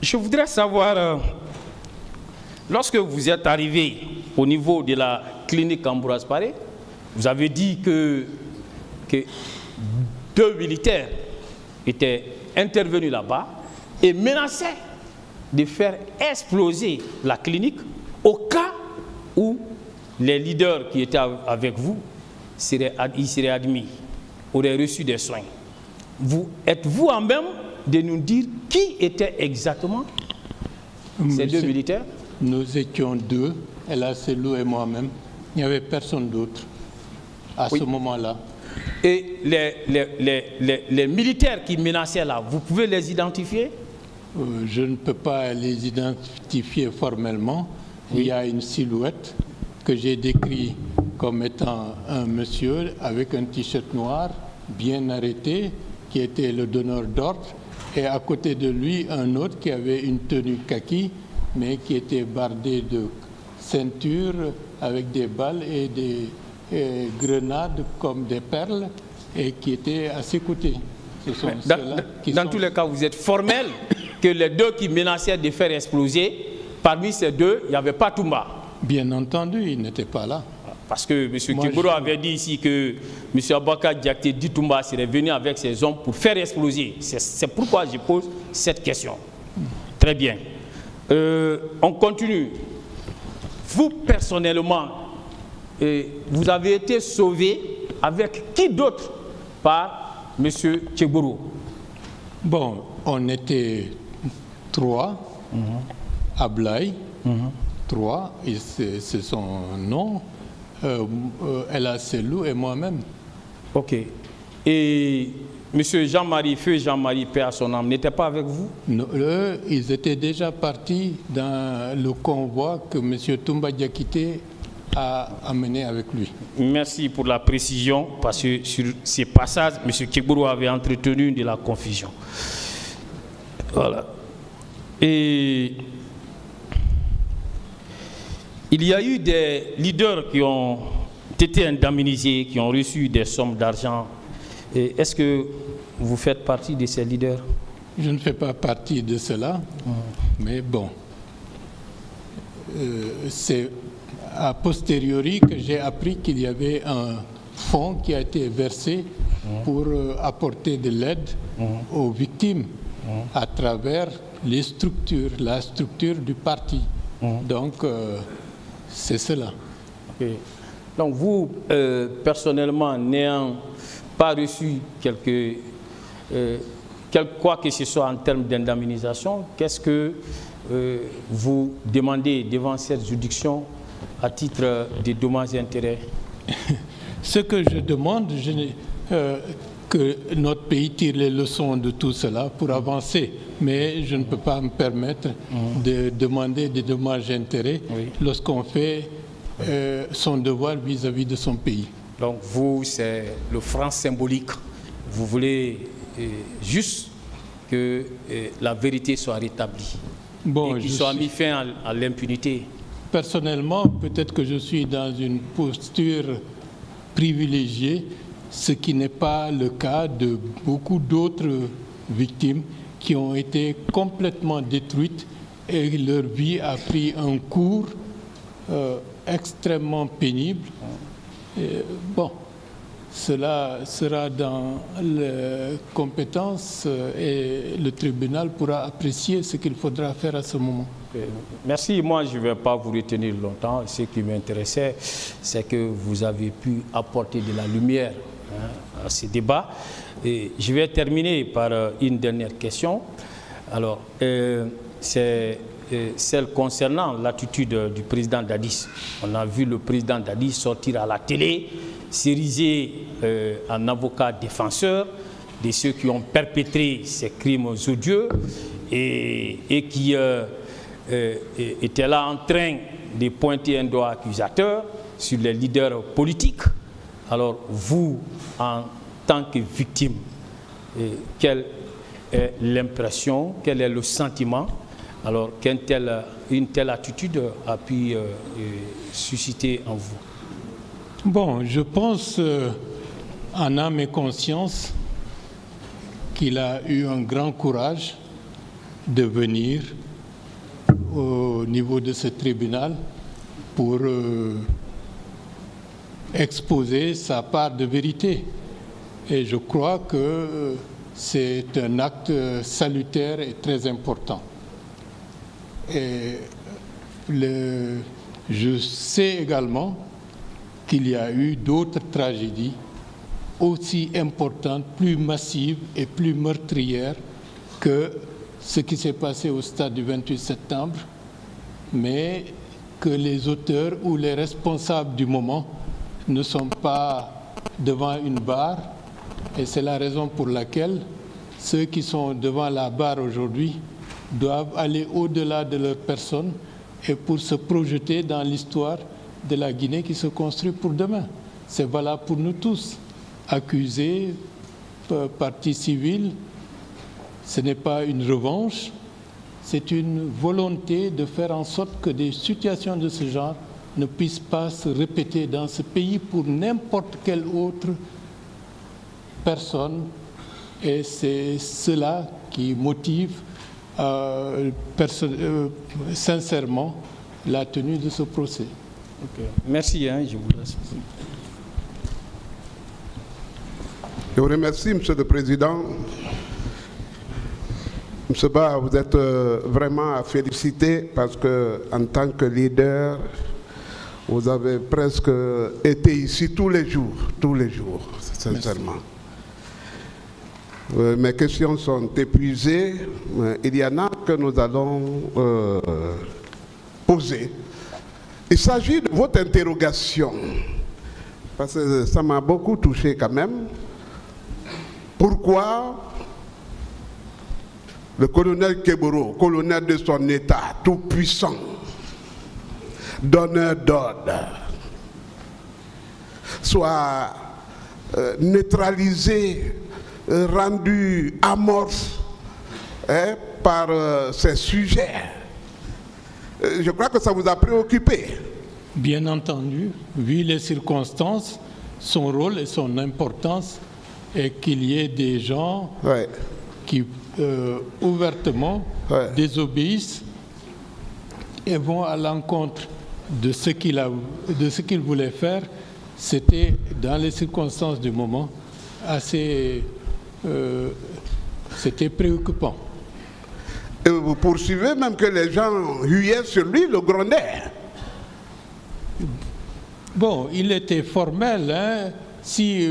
Je voudrais savoir, lorsque vous êtes arrivé au niveau de la clinique Ambroise Paré, vous avez dit que 2 militaires étaient intervenus là-bas et menaçaient de faire exploser la clinique au cas où les leaders qui étaient avec vous seraient admis, auraient reçu des soins. Êtes-vous en même de nous dire qui était exactement ces 2 militaires?
Nous étions 2, Ella Selou et moi-même. Il n'y avait personne d'autre à ce moment-là.
Et les militaires qui menaçaient là, vous pouvez les identifier?
Je ne peux pas les identifier formellement. Oui. Il y a une silhouette que j'ai décrite comme étant un monsieur avec un t-shirt noir, bien arrêté, qui était le donneur d'ordre. Et à côté de lui, un autre qui avait une tenue kaki, mais qui était bardé de ceinture avec des balles et des grenades comme des perles et qui était à ses côtés. Ce sont
dans tous les cas, vous êtes formel que les 2 qui menaçaient de faire exploser, parmi ces 2, il n'y avait pas Toumba.
Bien entendu, il n'était pas là.
Parce que M. Kiboro avait dit ici que M. Aboubakar Diakité Ditumba serait venu avec ses hommes pour faire exploser. C'est pourquoi je pose cette question. Très bien. On continue. Vous, personnellement, vous avez été sauvé avec qui d'autre par M. Kiboro?
Bon, on était 3, Ablaye, 3, c'est son nom, Ella Selou et moi-même.
Ok. Et M. Jean-Marie, feu Jean-Marie, paix à son âme, n'était pas avec vous?
Non, eux, ils étaient déjà partis dans le convoi que M. Toumba Diakité a amené avec lui. Merci
pour la précision, parce que sur ces passages, M. Kiboro avait entretenu de la confusion. Voilà. Et il y a eu des leaders qui ont été indemnisés, qui ont reçu des sommes d'argent. Est-ce que vous faites partie de ces leaders?
Je ne fais pas partie de cela, mais bon, c'est a posteriori que j'ai appris qu'il y avait un fonds qui a été versé pour apporter de l'aide aux victimes à travers les structures, la structure du parti. Donc, c'est cela.
Okay. Donc, vous, personnellement, n'ayant pas reçu quoi que ce soit en termes d'indemnisation, qu'est-ce que vous demandez devant cette juridiction à titre de dommages et intérêts?
Ce que je demande, que notre pays tire les leçons de tout cela pour avancer. Mais je ne peux pas me permettre de demander des dommages et intérêts lorsqu'on fait son devoir vis-à-vis de son pays.
Donc vous, c'est le franc symbolique. Vous voulez juste que la vérité soit rétablie et qu'il soit mis fin à l'impunité.
Personnellement, peut-être que je suis dans une posture privilégiée, ce qui n'est pas le cas de beaucoup d'autres victimes qui ont été complètement détruites et leur vie a pris un cours extrêmement pénible. Bon, cela sera dans les compétences et le tribunal pourra apprécier ce qu'il faudra faire à ce moment.
Merci. Moi, je ne vais pas vous retenir longtemps. Ce qui m'intéressait, c'est que vous avez pu apporter de la lumière à ce débat. Et je vais terminer par une dernière question. Alors, c'est celle concernant l'attitude du président Dadis. On a vu le président Dadis sortir à la télé, s'ériger en avocat défenseur de ceux qui ont perpétré ces crimes odieux et qui étaient là en train de pointer un doigt accusateur sur les leaders politiques. Alors vous, en tant que victime, quelle est l'impression, quel est le sentiment alors qu'une telle attitude a pu susciter en vous?
Bon, je pense en âme et conscience qu'il a eu un grand courage de venir au niveau de ce tribunal pour exposer sa part de vérité. Et je crois que c'est un acte salutaire et très important. Et je sais également qu'il y a eu d'autres tragédies aussi importantes, plus massives et plus meurtrières que ce qui s'est passé au stade du 28 septembre, mais que les auteurs ou les responsables du moment ne sont pas devant une barre. Et c'est la raison pour laquelle ceux qui sont devant la barre aujourd'hui doivent aller au-delà de leur personne et pour se projeter dans l'histoire de la Guinée qui se construit pour demain. C'est valable pour nous tous. Accusés, partie civile, ce n'est pas une revanche, c'est une volonté de faire en sorte que des situations de ce genre ne puissent pas se répéter dans ce pays pour n'importe quelle autre personne. Et c'est cela qui motive sincèrement la tenue de ce procès.
Okay. Merci, je vous laisse.
Je vous remercie, Monsieur le Président. Monsieur Ba, vous êtes vraiment à féliciter parce que, en tant que leader, vous avez presque été ici tous les jours, sincèrement. Mes questions sont épuisées. Il y en a que nous allons poser. Il s'agit de votre interrogation, parce que ça m'a beaucoup touché quand même. Pourquoi le colonel Keïboro, colonel de son État, tout puissant, donneur d'ordre, soit neutralisé, rendu amorphe par ces sujets? Je crois que ça vous a préoccupé.
Bien entendu, vu les circonstances, son rôle et son importance est qu'il y ait des gens qui ouvertement désobéissent et vont à l'encontre de ce qu'il voulait faire. C'était, dans les circonstances du moment, assez... c'était préoccupant.
Et vous poursuivez même que les gens huaient sur lui, le grondaient.
Bon, il était formel, hein. Si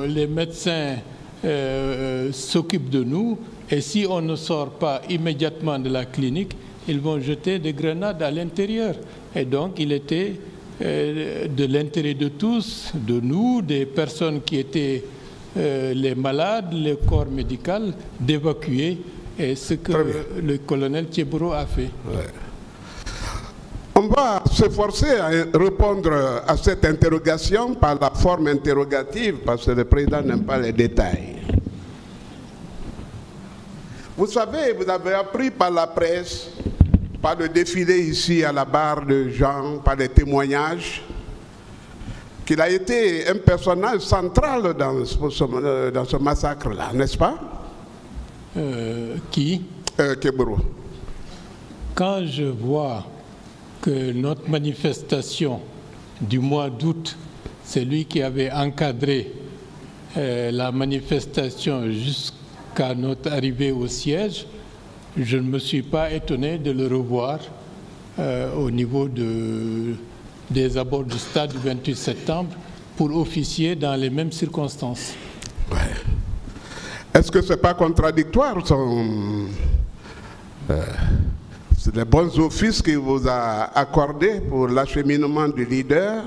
les médecins s'occupent de nous et si on ne sort pas immédiatement de la clinique, ils vont jeter des grenades à l'intérieur. Et donc, il était de l'intérêt de tous, de nous, des personnes qui étaient les malades, le corps médical, d'évacuer. Et ce que le colonel Keïboro a fait.
On va s'efforcer à répondre à cette interrogation par la forme interrogative, parce que le président n'aime pas les détails. Vous savez, vous avez appris par la presse, par le défilé ici à la barre de Jean, par les témoignages, qu'il a été un personnage central dans ce massacre-là, n'est-ce pas?
Qui?
Kegboro.
Quand je vois que notre manifestation du mois d'août, c'est lui qui avait encadré la manifestation jusqu'à notre arrivée au siège, je ne me suis pas étonné de le revoir au niveau des abords du stade du 28 septembre pour officier dans les mêmes circonstances.
Ouais. Est-ce que ce n'est pas contradictoire c'est les bons offices qu'il vous a accordés pour l'acheminement du leader?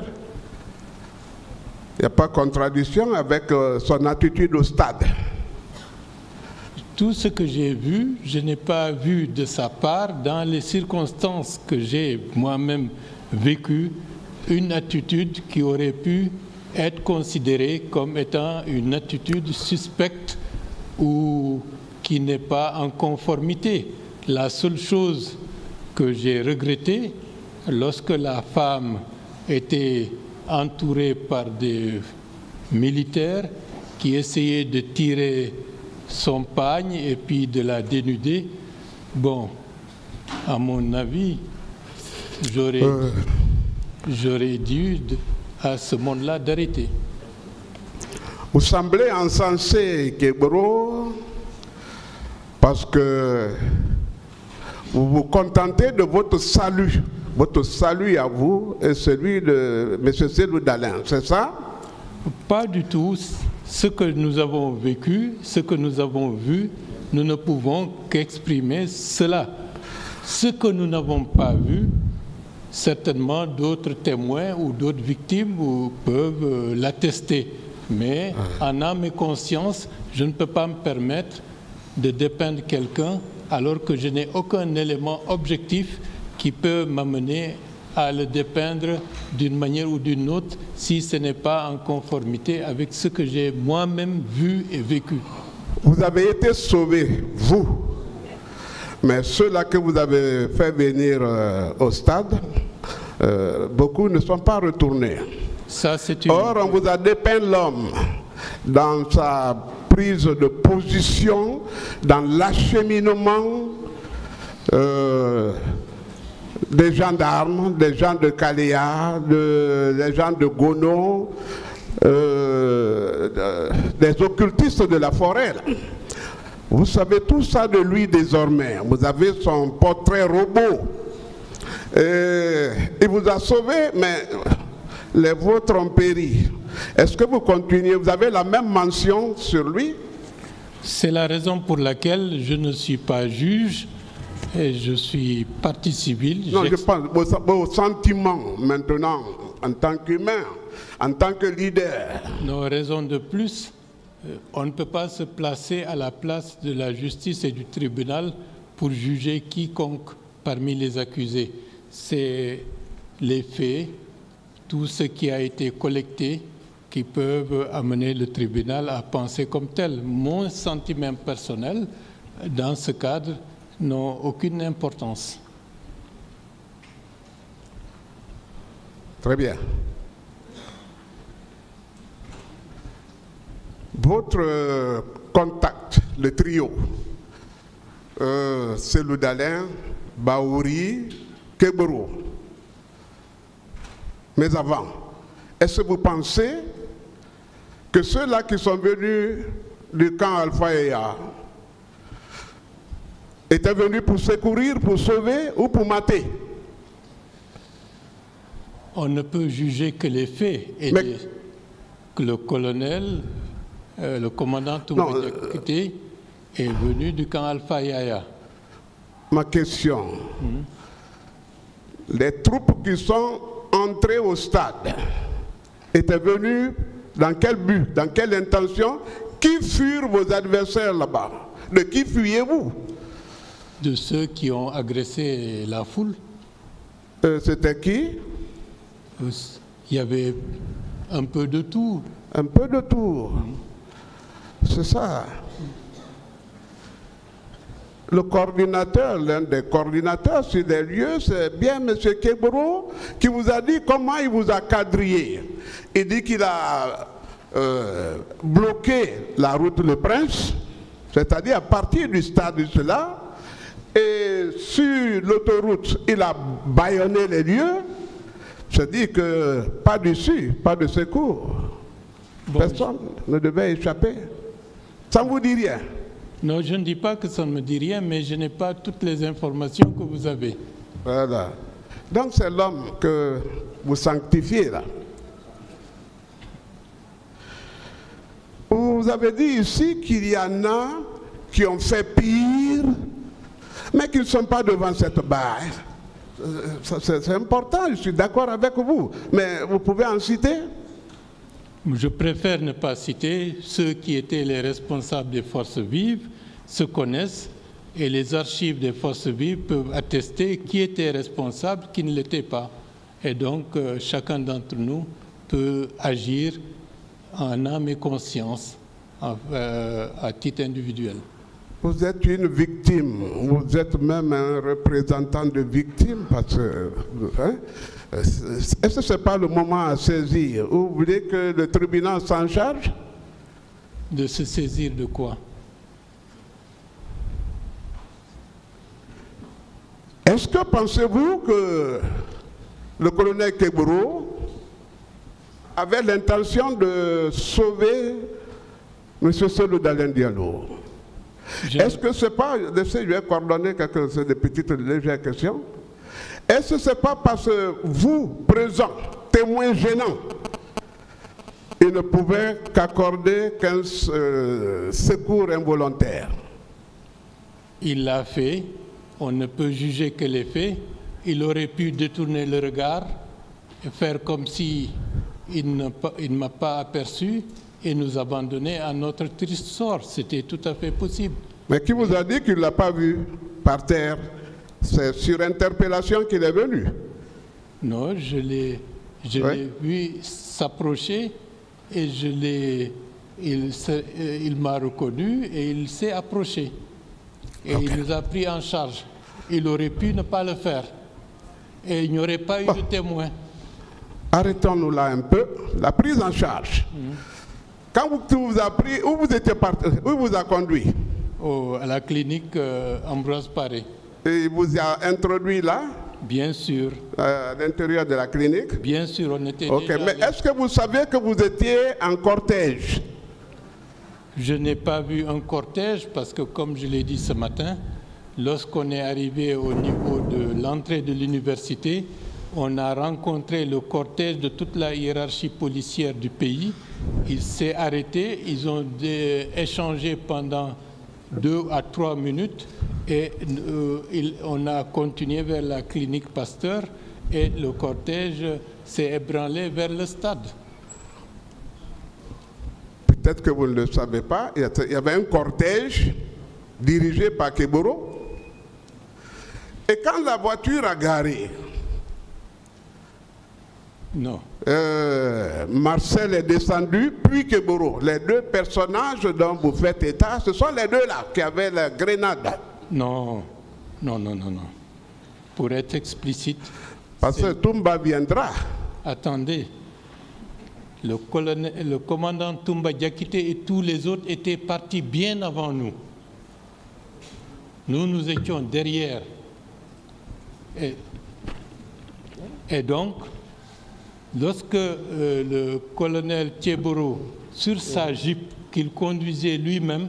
Il n'y a pas de contradiction avec son attitude au stade?
Tout ce que j'ai vu, je n'ai pas vu de sa part, dans les circonstances que j'ai moi-même vécues, une attitude qui aurait pu être considérée comme étant une attitude suspecte ou qui n'est pas en conformité. La seule chose que j'ai regrettée, lorsque la femme était entourée par des militaires qui essayaient de tirer son pagne et puis de la dénuder, bon, à mon avis, j'aurais dû à ce monde-là d'arrêter.
Vous semblez encenser Kegboro parce que vous vous contentez de votre salut à vous et celui de M. Cellou Dalein, c'est ça?
Pas du tout. Ce que nous avons vécu, ce que nous avons vu, nous ne pouvons qu'exprimer cela. Ce que nous n'avons pas vu, certainement d'autres témoins ou d'autres victimes peuvent l'attester. Mais en âme et conscience, je ne peux pas me permettre de dépeindre quelqu'un alors que je n'ai aucun élément objectif qui peut m'amener à le dépeindre d'une manière ou d'une autre si ce n'est pas en conformité avec ce que j'ai moi-même vu et vécu.
Vous avez été sauvé, vous, mais ceux-là que vous avez fait venir au stade, beaucoup ne sont pas retournés.
Ça,
Or, on vous a dépeint l'homme dans sa prise de position, dans l'acheminement des gendarmes, des gens de Kaléa, des gens de Gono, des occultistes de la forêt. Là. Vous savez tout ça de lui désormais. Vous avez son portrait robot. Il vous a sauvé, mais les vôtres ont péri. Est-ce que vous continuez? Vous avez la même mention sur lui?
C'est la raison pour laquelle je ne suis pas juge et je suis partie civile.
Non, je pense vos sentiments maintenant, en tant qu'humain, en tant que leader.
Nos raisons de plus, on ne peut pas se placer à la place de la justice et du tribunal pour juger quiconque parmi les accusés. C'est les faits, tout ce qui a été collecté, qui peuvent amener le tribunal à penser comme tel. Mon sentiment personnel, dans ce cadre, n'a aucune importance.
Très bien. Votre contact, le trio, Cellou Dalein, Bahouri, Kegboro. Mais avant, est-ce que vous pensez que ceux-là qui sont venus du camp Alpha étaient venus pour secourir, pour sauver ou pour mater?
On ne peut juger que les faits. Et que le colonel, le commandant Toumani Diakité est venu du camp Alpha Yaya.
Ma question, les troupes qui sont entrées au stade étaient venues dans quel but, dans quelle intention? Qui furent vos adversaires là-bas? De qui fuyez-vous?
De ceux qui ont agressé la foule.
C'était qui?
Il y avait un peu de tout.
Un peu de tout. C'est ça. le coordinateur, l'un des coordinateurs sur les lieux, c'est bien M. Kegboro qui vous a dit comment il vous a quadrillé. Il dit qu'il a bloqué la route Le Prince, c'est-à-dire à partir du stade de cela, et sur l'autoroute, il a bâillonné les lieux. Je dis que pas d'issue, pas de secours. Bon, personne ne devait échapper. Ça ne vous dit rien?
Non, je ne dis pas que ça ne me dit rien, mais je n'ai pas toutes les informations que vous avez.
Voilà. Donc c'est l'homme que vous sanctifiez là. Vous avez dit ici qu'il y en a qui ont fait pire, mais qui ne sont pas devant cette barre. C'est important, je suis d'accord avec vous, mais vous pouvez en citer?
Je préfère ne pas citer. Ceux qui étaient les responsables des forces vives se connaissent et les archives des forces vives peuvent attester qui était responsable, qui ne l'était pas. Et donc, chacun d'entre nous peut agir en âme et conscience à titre individuel.
Vous êtes une victime, vous êtes même un représentant de victime, parce que, hein, est-ce que ce n'est pas le moment à saisir? Vous voulez que le tribunal s'en charge?
De se saisir de quoi?
Est-ce que pensez-vous que le colonel Kegboro avait l'intention de sauver M. Cellou Dalein Diallo? Est-ce que ce n'est pas, je vais coordonner des petites légères questions, est-ce que ce n'est pas parce que vous, présent, témoin gênant, il ne pouvait qu'accorder qu'un secours involontaire?
Il l'a fait, on ne peut juger que les faits. Il aurait pu détourner le regard et faire comme si il ne m'a pas aperçu et nous abandonner à notre triste sort. C'était tout à fait possible.
Mais qui vous a dit qu'il ne l'a pas vu par terre? C'est sur interpellation qu'il est venu.
Non, je l'ai vu s'approcher et il m'a reconnu et il s'est approché. Et il nous a pris en charge. Il aurait pu ne pas le faire. Et il n'y aurait pas eu de témoin.
Arrêtons-nous là un peu. La prise en charge. Quand vous a pris, où vous étiez parti, où vous a conduit?
À la clinique Ambroise Paré.
Et il vous a introduit là?
Bien sûr.
À l'intérieur de la clinique?
Bien sûr, on était
déjà mais est-ce que vous savez que vous étiez en cortège?
Je n'ai pas vu un cortège parce que, comme je l'ai dit ce matin, lorsqu'on est arrivé au niveau de l'entrée de l'université, on a rencontré le cortège de toute la hiérarchie policière du pays. Il s'est arrêté, ils ont échangé pendant 2 à 3 minutes et on a continué vers la clinique Pasteur et le cortège s'est ébranlé vers le stade.
Peut-être que vous ne le savez pas, il y avait un cortège dirigé par Kegboro. Et quand la voiture a garé,
non.
Marcel est descendu, puis Kegboro. Les deux personnages dont vous faites état, ce sont les deux là qui avaient la grenade.
Non, non, non, non, non. Pour être explicite.
Parce que Toumba viendra.
Attendez. Le commandant Toumba Diakité et tous les autres étaient partis bien avant nous. Nous étions derrière. Et donc, lorsque le colonel Kegboro, sur sa Jeep qu'il conduisait lui-même,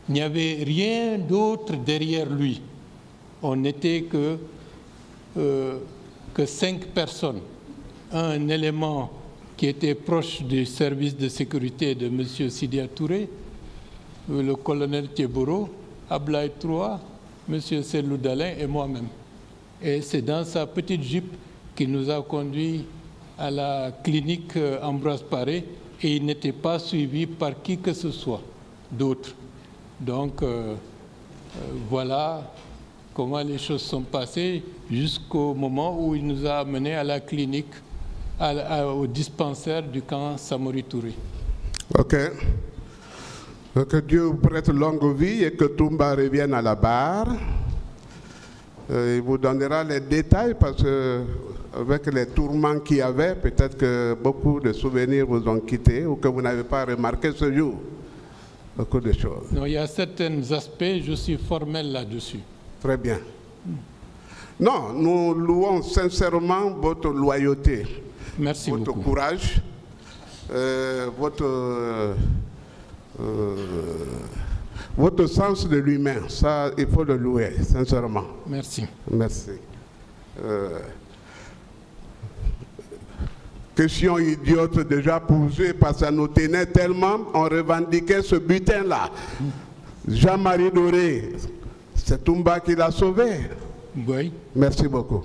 il n'y avait rien d'autre derrière lui. On n'était que 5 personnes. Un élément qui était proche du service de sécurité de M. Sidia Touré, le colonel Kegboro, Ablaye Troa, M. Cellou Dalein et moi-même. Et c'est dans sa petite Jeep qu'il nous a conduits à la clinique Ambroise Paré et il n'était pas suivi par qui que ce soit d'autre. Donc voilà comment les choses sont passées jusqu'au moment où il nous a amenés à la clinique, au dispensaire du camp Samori Touré.
Ok. Que Dieu vous prête longue vie et que Toumba revienne à la barre. Il vous donnera les détails parce que avec les tourments qu'il y avait, peut-être que beaucoup de souvenirs vous ont quitté ou que vous n'avez pas remarqué ce jour. Beaucoup de choses.
Non, il y a certains aspects, je suis formel là-dessus.
Très bien. Non, nous louons sincèrement votre loyauté.
Merci
votre
beaucoup.
Courage, votre sens de l'humain. Ça, il faut le louer, sincèrement.
Merci.
Merci. Question idiote déjà posée parce que ça nous tenait tellement, on revendiquait ce butin-là. Jean-Marie Doré, c'est Toumba qui l'a sauvé.
Oui.
Merci beaucoup.